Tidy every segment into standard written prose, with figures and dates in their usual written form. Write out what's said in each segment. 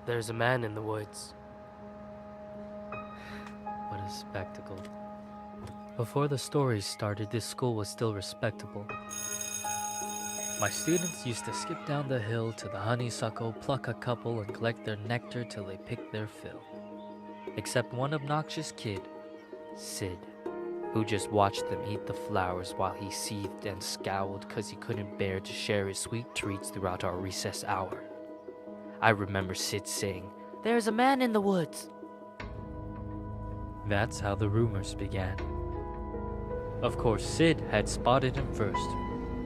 There's a man in the woods. What a spectacle. Before the story started, this school was still respectable. My students used to skip down the hill to the honeysuckle, pluck a couple, and collect their nectar till they picked their fill. Except one obnoxious kid, Sid, who just watched them eat the flowers while he seethed and scowled because he couldn't bear to share his sweet treats throughout our recess hour. I remember Sid saying, "There's a man in the woods." That's how the rumors began. Of course, Sid had spotted him first.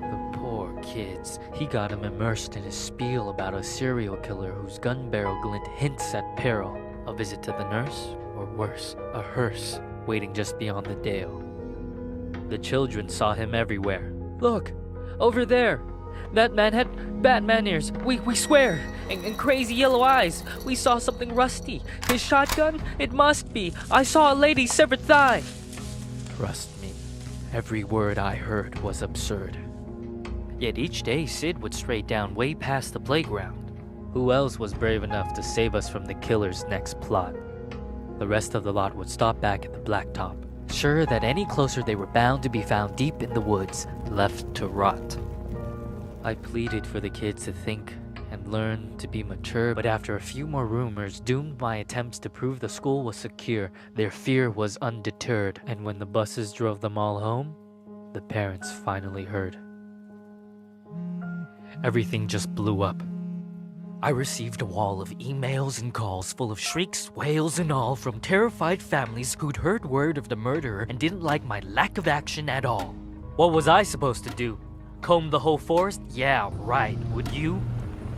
The poor kids. He got him immersed in his spiel about a serial killer whose gun barrel glint hints at peril. A visit to the nurse, or worse, a hearse, waiting just beyond the dale. The children saw him everywhere. "Look, over there! That man had Batman ears, we swear, and crazy yellow eyes. We saw something rusty. His shotgun? It must be. I saw a lady's severed thigh." Trust me, every word I heard was absurd. Yet each day Sid would stray down way past the playground. Who else was brave enough to save us from the killer's next plot? The rest of the lot would stop back at the blacktop, sure that any closer they were bound to be found deep in the woods, left to rot. I pleaded for the kids to think and learn to be mature, but after a few more rumors doomed my attempts to prove the school was secure, their fear was undeterred, and when the buses drove them all home, the parents finally heard. Everything just blew up. I received a wall of emails and calls full of shrieks, wails, and all from terrified families who'd heard word of the murderer and didn't like my lack of action at all. What was I supposed to do? Comb the whole forest? Yeah, right. Would you?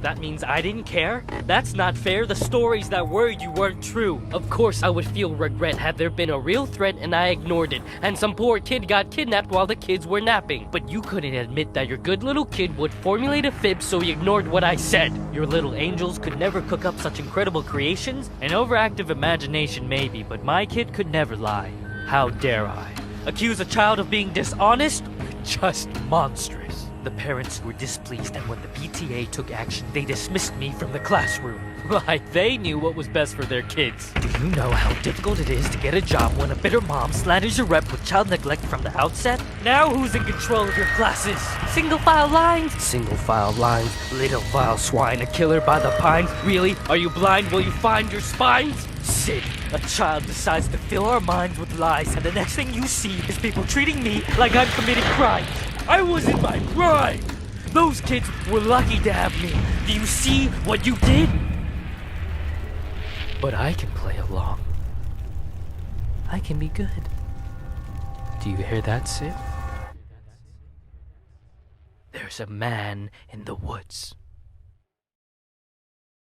That means I didn't care? That's not fair. The stories that worried you weren't true. Of course I would feel regret had there been a real threat and I ignored it, and some poor kid got kidnapped while the kids were napping. But you couldn't admit that your good little kid would formulate a fib, so you ignored what I said. Your little angels could never cook up such incredible creations? An overactive imagination maybe, but my kid could never lie. How dare I? Accuse a child of being dishonest? Just monstrous. The parents were displeased, and when the PTA took action, they dismissed me from the classroom. Like they knew what was best for their kids. Do you know how difficult it is to get a job when a bitter mom slanders your rep with child neglect from the outset? Now who's in control of your classes? Single file lines? Single file lines. Little vile swine, a killer by the pines. Really? Are you blind? Will you find your spines? Sid, a child decides to fill our minds with lies, and the next thing you see is people treating me like I'm committing crimes. I was in my prime! Those kids were lucky to have me. Do you see what you did? But I can play along. I can be good. Do you hear that, Sid? There's a man in the woods.